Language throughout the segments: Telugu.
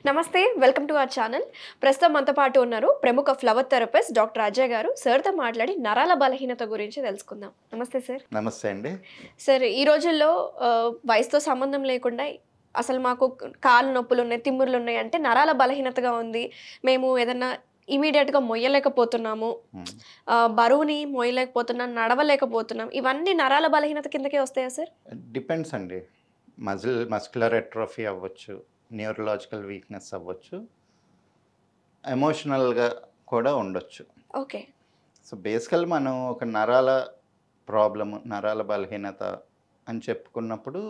నమస్తే, వెల్కమ్ టు అవర్ ఛానల్. ప్రస్తుతం మనతో పాటు ఉన్నారు ప్రముఖ ఫ్లవర్ థెరపిస్ట్ డాక్టర్ అజయ్ గారు. సార్తో మాట్లాడి నరాల బలహీనత గురించి తెలుసుకుందాం. నమస్తే సార్. నమస్తే అండి. సార్, ఈ రోజుల్లో వయసుతో సంబంధం లేకుండా అసలు మాకు కాళ్ళు నొప్పులు ఉన్నాయి, తిమ్మురులు ఉన్నాయి అంటే నరాల బలహీనతగా ఉంది, మేము ఏదన్నా ఇమీడియట్గా మొయ్యలేకపోతున్నాము, బరువుని మోయలేకపోతున్నాం, నడవలేకపోతున్నాం, ఇవన్నీ నరాల బలహీనత కిందకే వస్తాయా సార్? డిపెండ్స్ అండి. మస్కులర్ ఎట్రోఫీ అవ్వచ్చు, న్యూరలాజికల్ వీక్నెస్ అవ్వచ్చు, ఎమోషనల్గా కూడా ఉండొచ్చు. ఓకే. సో బేసికల్ మనం ఒక నరాల ప్రాబ్లము, నరాల బలహీనత అని చెప్పుకున్నప్పుడు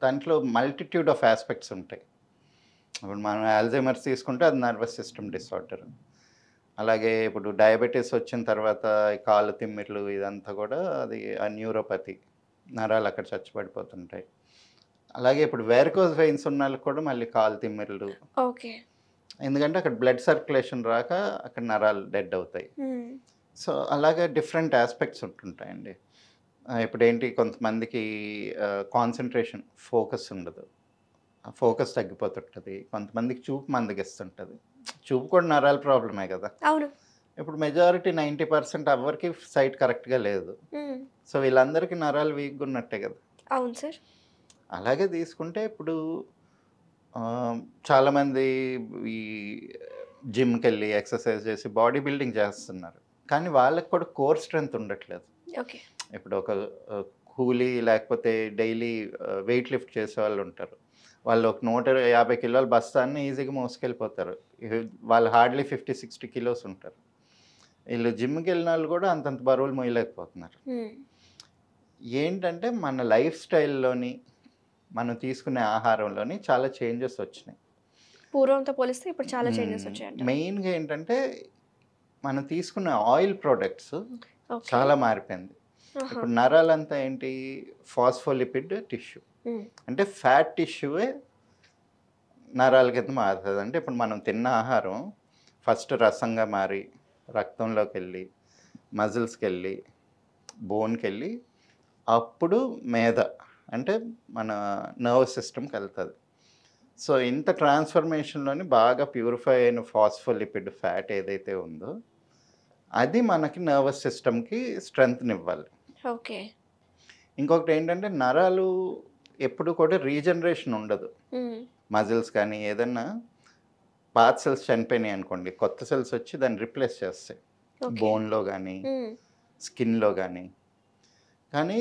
దాంట్లో మల్టిట్యూడ్ ఆఫ్ ఆస్పెక్ట్స్ ఉంటాయి. ఇప్పుడు మనం ఆల్జైమర్స్ తీసుకుంటే అది నర్వస్ సిస్టమ్ డిసార్డర్. అలాగే ఇప్పుడు డయాబెటీస్ వచ్చిన తర్వాత ఈ కాళ్ళు తిమ్మిర్లు ఇదంతా కూడా అది ఆ న్యూరోపతి, నరాలు అక్కడ చచ్చిపడిపోతుంటాయి. అలాగే ఇప్పుడు వేరికోజ్ వెయిన్స్ ఉన్న వాళ్ళకి కూడా మళ్ళీ కాళ్ళు తిమ్మిర్లు. ఓకే. ఎందుకంటే అక్కడ బ్లడ్ సర్క్యులేషన్ రాక అక్కడ నరాలు డెడ్ అవుతాయి. సో అలాగే డిఫరెంట్ ఆస్పెక్ట్స్ ఉంటుంటాయండి. ఇప్పుడు ఏంటి, కొంతమందికి కాన్సన్ట్రేషన్, ఫోకస్ ఉండదు, ఫోకస్ తగ్గిపోతుంటుంది. కొంతమందికి చూపు మందగిస్తుంటుంది. చూపు కూడా నరాల ప్రాబ్లమే కదా. అవును. ఇప్పుడు మెజారిటీ 90% ఎవరికి సైట్ కరెక్ట్గా లేదు. సో వీళ్ళందరికీ నరాలు వీక్గా ఉన్నట్టే కదా. అవును సార్. అలాగే తీసుకుంటే ఇప్పుడు చాలామంది ఈ జిమ్కి వెళ్ళి ఎక్సర్సైజ్ చేసి బాడీ బిల్డింగ్ చేస్తున్నారు, కానీ వాళ్ళకి కూడా కోర్ స్ట్రెంత్ ఉండట్లేదు. ఓకే. ఇప్పుడు ఒక కూలీ లేకపోతే డైలీ వెయిట్ లిఫ్ట్ చేసే వాళ్ళు ఉంటారు. వాళ్ళు ఒక 150 కిలోల బస్తాన్ని ఈజీగా మోసుకెళ్ళిపోతారు. వాళ్ళు హార్డ్లీ 50-60 కిలోస్ ఉంటారు. వీళ్ళు జిమ్కి వెళ్ళిన వాళ్ళు కూడా అంతంత బరువులు మోయలేకపోతున్నారు. ఏంటంటే మన లైఫ్ స్టైల్లోని, మనం తీసుకునే ఆహారంలోని చాలా చేంజెస్ వచ్చినాయి. పూర్వంతో పోలిస్తే ఇప్పుడు చాలా చేంజెస్ వచ్చాయంట. మెయిన్గా ఏంటంటే మనం తీసుకునే ఆయిల్ ప్రోడక్ట్స్ చాలా మారిపోయింది. ఇప్పుడు నరాలంతా ఏంటి, ఫాస్ఫోలిపిడ్ టిష్యూ, అంటే ఫ్యాట్ టిష్యూవే నరాల కింద మారుతుంది. అంటే ఇప్పుడు మనం తిన్న ఆహారం ఫస్ట్ రసంగా మారి రక్తంలోకి వెళ్ళి మజిల్స్కి వెళ్ళి బోన్కి వెళ్ళి అప్పుడు మేధ అంటే మన నర్వస్ సిస్టమ్కి వెళ్తుంది. సో ఇంత ట్రాన్స్ఫర్మేషన్లోని బాగా ప్యూరిఫై అయిన ఫాస్ఫోలిపిడ్ ఫ్యాట్ ఏదైతే ఉందో అది మనకి నర్వస్ సిస్టమ్కి స్ట్రెంగ్త్ని ఇవ్వాలి. ఓకే. ఇంకొకటి ఏంటంటే నరాలు ఎప్పుడు కూడా రీజనరేషన్ ఉండదు. మజిల్స్ కానీ ఏదన్నా పాత సెల్స్ చనిపోయినాయి అనుకోండి, కొత్త సెల్స్ వచ్చి దాన్ని రిప్లేస్ చేస్తాయి, బోన్లో కానీ స్కిన్లో కానీ. కానీ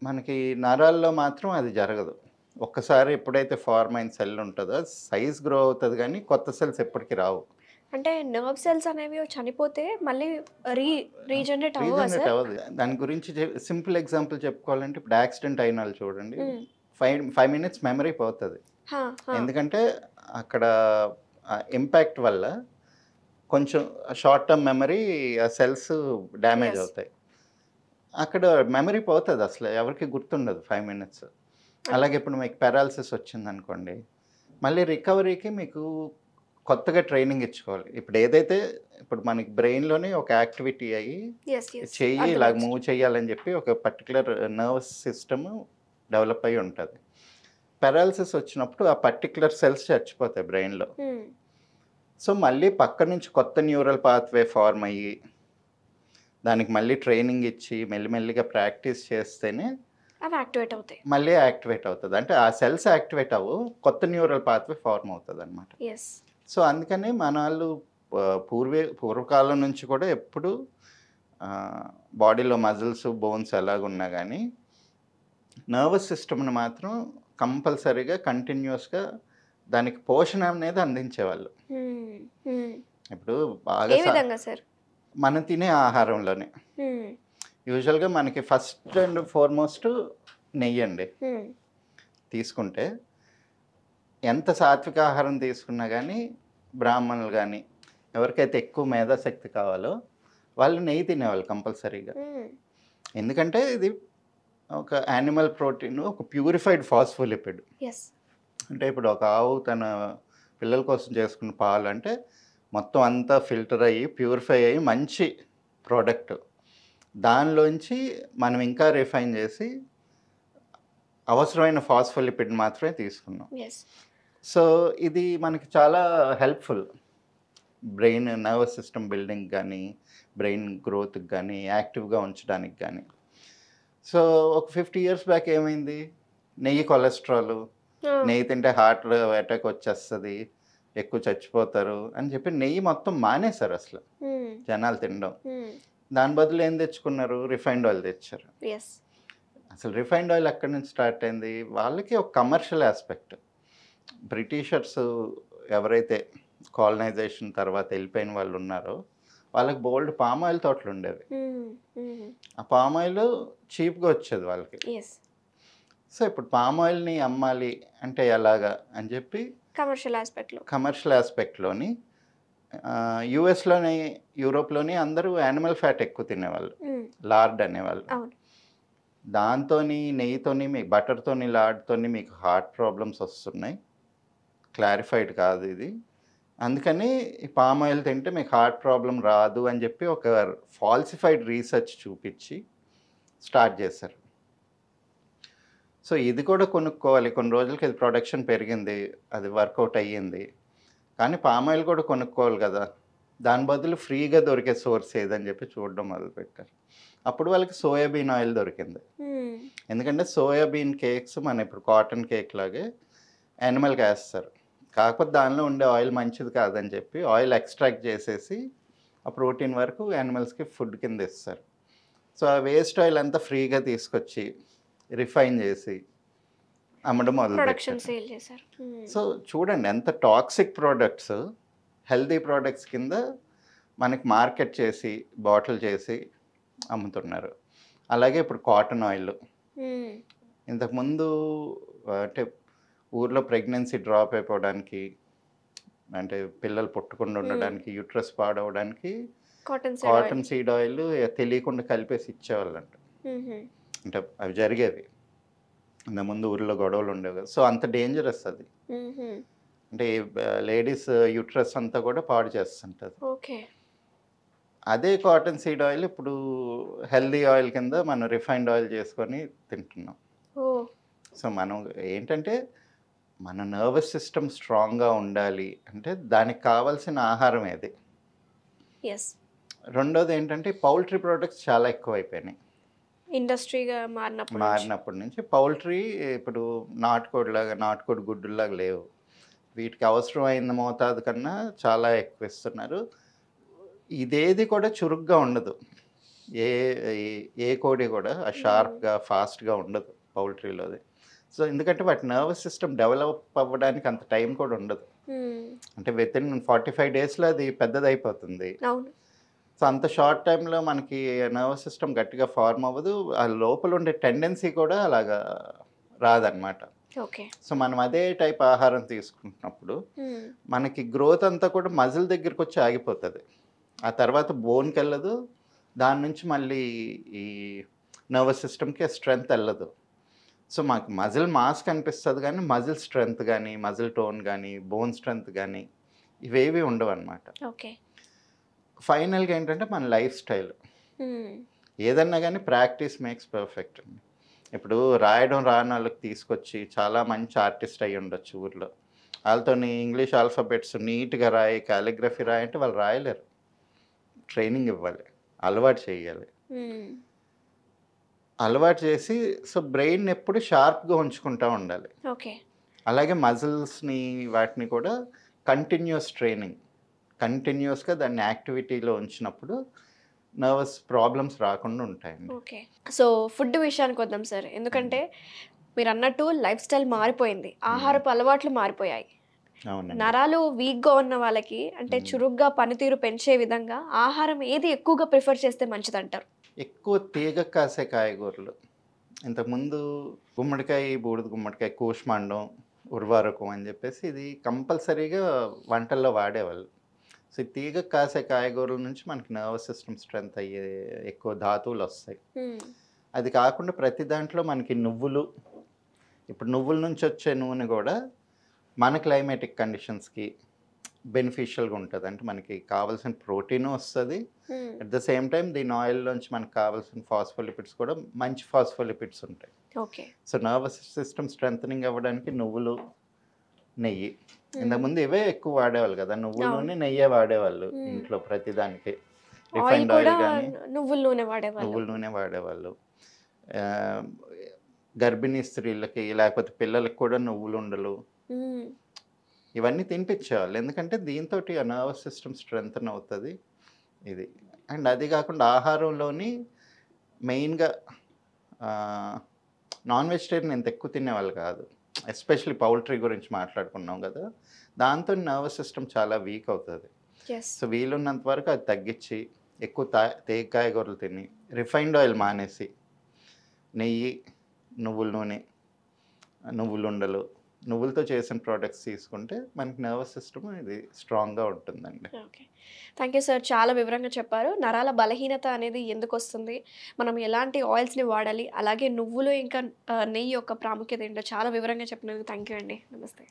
మనకి నరాల్లో మాత్రం అది జరగదు. ఒక్కసారి ఎప్పుడైతే ఫార్మ్ అయిన సెల్ ఉంటుందో సైజ్ గ్రో అవుతుంది, కానీ కొత్త సెల్స్ ఎప్పటికీ రావు. అంటే నర్వ్ సెల్స్ అనేవి చనిపోతే మళ్ళీ రీజనరేట్ అవ్వదు. దాని గురించి సింపుల్ ఎగ్జాంపుల్ చెప్పుకోవాలంటే ఇప్పుడు యాక్సిడెంట్ అయిన వాళ్ళు చూడండి, 5 minutes మెమరీ పోతుంది. ఎందుకంటే అక్కడ ఇంపాక్ట్ వల్ల కొంచెం షార్ట్ టర్మ్ మెమరీ, ఆ సెల్స్ డ్యామేజ్ అవుతాయి. అక్కడ మెమరీ పోతుంది, అసలు ఎవరికి గుర్తుండదు 5 minutes. అలాగే ఇప్పుడు మీకు పెరాలసిస్ వచ్చిందనుకోండి, మళ్ళీ రికవరీకి మీకు కొత్తగా ట్రైనింగ్ ఇచ్చుకోవాలి. ఇప్పుడు ఏదైతే ఇప్పుడు మనకి బ్రెయిన్లోనే ఒక యాక్టివిటీ అయ్యి చెయ్యి ఇలాగ మూవ్ చేయాలని చెప్పి ఒక పర్టికులర్ నర్వస్ సిస్టమ్ డెవలప్ అయ్యి ఉంటుంది. పెరాలసిస్ వచ్చినప్పుడు ఆ పర్టికులర్ సెల్స్ చచ్చిపోతాయి బ్రెయిన్లో. సో మళ్ళీ పక్క నుంచి కొత్త న్యూరల్ పాత్వే ఫార్మ్ అయ్యి దానికి మళ్ళీ ట్రైనింగ్ ఇచ్చి మెల్లిమెల్లిగా ప్రాక్టీస్ చేస్తేనే అవి యాక్టివేట్ అవుతాయి, మళ్ళీ యాక్టివేట్ అవుతుంది. అంటే ఆ సెల్స్ యాక్టివేట్ అవ్వు, కొత్త న్యూరల్ పాత్వే ఫార్మ్ అవుతుంది అనమాట. సో అందుకని మన వాళ్ళు పూర్వకాలం నుంచి కూడా ఎప్పుడు బాడీలో మజిల్స్ బోన్స్ ఎలాగున్నా కానీ నర్వస్ సిస్టమ్ని మాత్రం కంపల్సరీగా కంటిన్యూస్గా దానికి పోషణ అనేది అందించేవాళ్ళు. ఇప్పుడు బాగా మనం తినే ఆహారంలోనే యూజువల్గా మనకి ఫస్ట్ అండ్ ఫార్మోస్ట్ నెయ్యి అండి. తీసుకుంటే ఎంత సాత్విక ఆహారం తీసుకున్నా కానీ బ్రాహ్మణులు కానీ ఎవరికైతే ఎక్కువ మేధాశక్తి కావాలో వాళ్ళు నెయ్యి తినేవాళ్ళు కంపల్సరీగా. ఎందుకంటే ఇది ఒక యానిమల్ ప్రోటీన్, ఒక ప్యూరిఫైడ్ ఫాస్ఫోలిపిడ్. అంటే ఇప్పుడు ఒక ఆవు తన పిల్లల కోసం చేసుకున్న పాలు అంటే మొత్తం అంతా ఫిల్టర్ అయ్యి ప్యూరిఫై అయ్యి మంచి ప్రోడక్ట్. దానిలోంచి మనం ఇంకా రిఫైన్ చేసి అవసరమైన ఫాస్ఫోలిపిడ్ మాత్రమే తీసుకున్నాం. సో ఇది మనకి చాలా helpful brain nervous system building కానీ బ్రెయిన్ గ్రోత్కి కానీ యాక్టివ్గా ఉంచడానికి కానీ. సో ఒక 50 years బ్యాక్ ఏమైంది, నెయ్యి కొలెస్ట్రాల్, నెయ్యి తింటే హార్ట్ అటాక్ వచ్చేస్తుంది, ఎక్కువ చచ్చిపోతారు అని చెప్పి నెయ్యి మొత్తం మానేశారు అసలు జనాలు తినడం. దాని బదులు ఏం తెచ్చుకున్నారు, రిఫైన్డ్ ఆయిల్ తెచ్చారు. అసలు రిఫైన్డ్ ఆయిల్ ఎక్కడి నుంచి స్టార్ట్ అయింది, వాళ్ళకి ఒక కమర్షియల్ ఆస్పెక్ట్. బ్రిటిషర్స్ ఎవరైతే కాలనైజేషన్ తర్వాత వెళ్ళిపోయిన వాళ్ళు ఉన్నారో వాళ్ళకి బోల్డ్ పామ్ ఆయిల్ తోటలు ఉండేవి. ఆ పామ్ ఆయిల్ చీప్గా వచ్చేది వాళ్ళకి. సో ఇప్పుడు పామ్ ఆయిల్ని అమ్మాలి అంటే ఎలాగా అని చెప్పి కమర్షియల్ ఆస్పెక్ట్లోని యుఎస్లోని యూరోప్లోని అందరూ యానిమల్ ఫ్యాట్ ఎక్కువ తినేవాళ్ళు, లార్డ్ అనేవాళ్ళు. దాంతోని నెయ్యితోని మీకు బటర్తోని లార్డ్తోని మీకు హార్ట్ ప్రాబ్లమ్స్ వస్తున్నాయి, క్లారిఫైడ్ కాదు ఇది, అందుకని ఈ పామ్ ఆయిల్ తింటే మీకు హార్ట్ ప్రాబ్లం రాదు అని చెప్పి ఒక ఫాల్సిఫైడ్ రీసెర్చ్ చూపించి స్టార్ట్ చేశారు. సో ఇది కూడా కొనుక్కోవాలి, కొన్ని రోజులకి ఇది ప్రొడక్షన్ పెరిగింది, అది వర్కౌట్ అయ్యింది, కానీ పామ్ ఆయిల్ కూడా కొనుక్కోవాలి కదా, దాని బదులు ఫ్రీగా దొరికే సోర్స్ ఏదని చెప్పి చూడడం మొదలుపెట్టారు. అప్పుడు వాళ్ళకి సోయాబీన్ ఆయిల్ దొరికింది. ఎందుకంటే సోయాబీన్ కేక్స్ మన ఇప్పుడు కాటన్ కేక్ లాగే యానిమల్కి వేస్తారు, కాకపోతే దానిలో ఉండే ఆయిల్ మంచిది కాదని చెప్పి ఆయిల్ ఎక్స్ట్రాక్ట్ చేసేసి ఆ ప్రోటీన్ వరకు యానిమల్స్కి ఫుడ్ కింద ఇస్తారు. సో ఆ వేస్ట్ ఆయిల్ అంతా ఫ్రీగా తీసుకొచ్చి రిఫైన్ చేసి అమ్మడం మొదలుపెట్టారు. సో చూడండి ఎంత టాక్సిక్ ప్రోడక్ట్స్ హెల్తీ ప్రోడక్ట్స్ కింద మనకి మార్కెట్ చేసి బాటిల్ చేసి అమ్ముతున్నారు. అలాగే ఇప్పుడు కాటన్ ఆయిల్, ఇంతకుముందు అంటే ఊర్లో ప్రెగ్నెన్సీ డ్రాప్ అయిపోవడానికి, అంటే పిల్లలు పుట్టకుండా ఉండడానికి, యూట్రస్ పాడవడానికి కాటన్ సీడ్ ఆయిల్ తెలియకుండా కలిపేసి ఇచ్చేవాళ్ళంట. అంటే అవి జరిగేవి ఇంతకుముందు ఊర్లో గొడవలు ఉండేవి కదా. సో అంత డేంజరస్ అది, అంటే లేడీస్ యూట్రస్ అంతా కూడా పాడు చేస్తుంటుంది. అదే కాటన్ సీడ్ ఆయిల్ ఇప్పుడు హెల్దీ ఆయిల్ కింద మనం రిఫైన్డ్ ఆయిల్ చేసుకొని తింటున్నాం. సో మనం ఏంటంటే మన నర్వస్ సిస్టమ్ స్ట్రాంగ్గా ఉండాలి అంటే దానికి కావాల్సిన ఆహారం ఏది. రెండోది ఏంటంటే పౌల్ట్రీ ప్రోడక్ట్స్ చాలా ఎక్కువైపోయినాయి ఇండస్ట్రీగా మారినప్పటి నుంచి. పౌల్ట్రీ ఇప్పుడు నాటుకోడి గుడ్డులాగా లేవు, వీటికి అవసరమైన మోతాదు కన్నా చాలా ఎక్కువ ఇస్తున్నారు. ఇదేది కూడా చురుగ్గా ఉండదు, ఏ కోడి కూడా షార్ప్గా ఫాస్ట్గా ఉండదు పౌల్ట్రీలోది. సో ఎందుకంటే వాటి నర్వస్ సిస్టమ్ డెవలప్ అవ్వడానికి అంత టైం కూడా ఉండదు, అంటే విత్ ఇన్ 45 daysలో అది పెద్దది అయిపోతుంది. సో అంత షార్ట్ టైంలో మనకి నర్వస్ సిస్టమ్ గట్టిగా ఫార్మ్ అవ్వదు, ఆ లోపల ఉండే టెండెన్సీ కూడా అలాగా రాదనమాట. సో మనం అదే టైప్ ఆహారం తీసుకుంటున్నప్పుడు మనకి గ్రోత్ అంతా కూడా మజిల్ దగ్గరికి వచ్చి ఆగిపోతుంది, ఆ తర్వాత బోన్కి వెళ్ళదు, దాని నుంచి మళ్ళీ ఈ నర్వస్ సిస్టమ్కి స్ట్రెంగ్త్ వెళ్ళదు. సో మాకు మజిల్ మాస్ కనిపిస్తుంది కానీ మజిల్ స్ట్రెంగ్త్ కానీ మజిల్ టోన్ కానీ బోన్ స్ట్రెంగ్త్ కానీ ఇవేవి ఉండవు అనమాట. ఫైనల్గా ఏంటంటే మన లైఫ్ స్టైల్, ఏదన్నా కానీ ప్రాక్టీస్ మేక్స్ పర్ఫెక్ట్. ఇప్పుడు రాయడం రాని వాళ్ళకి తీసుకొచ్చి చాలా మంచి ఆర్టిస్ట్ అయ్యి ఉండొచ్చు ఊర్లో, వాళ్ళతో ఇంగ్లీష్ ఆల్ఫాబెట్స్ నీట్గా రాయి, కాలిగ్రఫీ రాయి అంటే వాళ్ళు రాయలేరు. ట్రైనింగ్ ఇవ్వాలి, అలవాటు చేయాలి, అలవాటు చేసి సో బ్రెయిన్ ఎప్పుడు షార్ప్గా ఉంచుకుంటూ ఉండాలి. అలాగే మజిల్స్ని వాటిని కూడా కంటిన్యూస్ ట్రైనింగ్, కంటిన్యూస్గా దాన్ని యాక్టివిటీలో ఉంచినప్పుడు నర్వస్ ప్రాబ్లమ్స్ రాకుండా ఉంటాయండి. సో ఫుడ్ విషయానికి వద్దాం సార్, ఎందుకంటే మీరు అన్నట్టు లైఫ్ స్టైల్ మారిపోయింది, ఆహారపు అలవాట్లు మారిపోయాయి. నరాలు వీక్గా ఉన్న వాళ్ళకి అంటే చురుగ్గా పనితీరు పెంచే విధంగా ఆహారం ఏది ఎక్కువగా ప్రిఫర్ చేస్తే మంచిదంటారు? ఎక్కువ తీగ కాసే కాయగూరలు. ఇంతకుముందు గుమ్మడికాయ, బూడిద గుమ్మడికాయ, కూష్మాండం, ఉర్వారకం అని చెప్పేసి ఇది కంపల్సరీగా వంటల్లో వాడేవాళ్ళు. సో ఈ తీగ కాసే కాయగూరల నుంచి మనకి నర్వస్ సిస్టమ్ స్ట్రెంగ్త్ అయ్యే ఎక్కువ ధాతువులు వస్తాయి. అది కాకుండా ప్రతి దాంట్లో మనకి నువ్వులు, ఇప్పుడు నువ్వుల నుంచి వచ్చే నూనె కూడా మన క్లైమేటిక్ కండిషన్స్కి బెనిఫిషియల్గా ఉంటుంది, అంటే మనకి కావాల్సిన ప్రోటీన్ వస్తుంది, అట్ ద సేమ్ టైం దీని ఆయిల్లోంచి మనకు కావాల్సిన ఫాస్ఫోలిపిడ్స్ కూడా మంచి ఫాస్ఫోలిపిడ్స్ ఉంటాయి. సో నర్వస్ సిస్టమ్ స్ట్రెంథనింగ్ అవ్వడానికి నువ్వులు, నెయ్యి. ఇంతకుముందు ఇవే ఎక్కువ వాడేవాళ్ళు కదా, నువ్వుల నూనె నెయ్యే వాడేవాళ్ళు ఇంట్లో ప్రతిదానికి. ఆయిల్ రిఫైన్డ్ కూడా ఆయిల్ కానీ నువ్వుల నూనె వాడేవాళ్ళు. నువ్వుల నూనె వాడేవాళ్ళు. ఆ, గర్భిణీ స్త్రీలకి లేకపోతే పిల్లలకి కూడా నువ్వులు ఉండలు మ్మ్. ఇవన్నీ తినిపించేవాళ్ళు. ఎందుకంటే దీంతో ఆ నర్వస్ సిస్టమ్ స్ట్రెంగ్తన్ అవుతుంది ఇది. అండ్ అది కాకుండా ఆహారంలోని మెయిన్గా నాన్ వెజిటేరియన్ ఎంత ఎక్కువ తినేవాళ్ళు కాదు. ఎస్పెషలీ పౌల్ట్రీ గురించి మాట్లాడుకున్నాం కదా, దాంతో నర్వస్ సిస్టమ్ చాలా వీక్ అవుతుంది. ఎస్. సో వీలున్నంత వరకు అది తగ్గించి ఎక్కువ తేగ కాయగూరలు తిని, రిఫైన్డ్ ఆయిల్ మానేసి నెయ్యి, నువ్వుల నూనె, నువ్వులుండలు, నువ్వులతో చేసిన ప్రోడక్ట్స్ తీసుకుంటే మనకి నర్వస్ సిస్టమ్ ఇది స్ట్రాంగ్గా ఉంటుందండి. Okay, thank you sir. చాలా వివరంగా చెప్పారు. నరాల బలహీనత అనేది ఎందుకు వస్తుంది, మనం ఎలాంటి ఆయిల్స్ని వాడాలి, అలాగే నువ్వులు ఇంకా నెయ్యి యొక్క ప్రాముఖ్యత ఏంటో చాలా వివరంగా చెప్పినందుకు థ్యాంక్ యూ అండి. నమస్తే.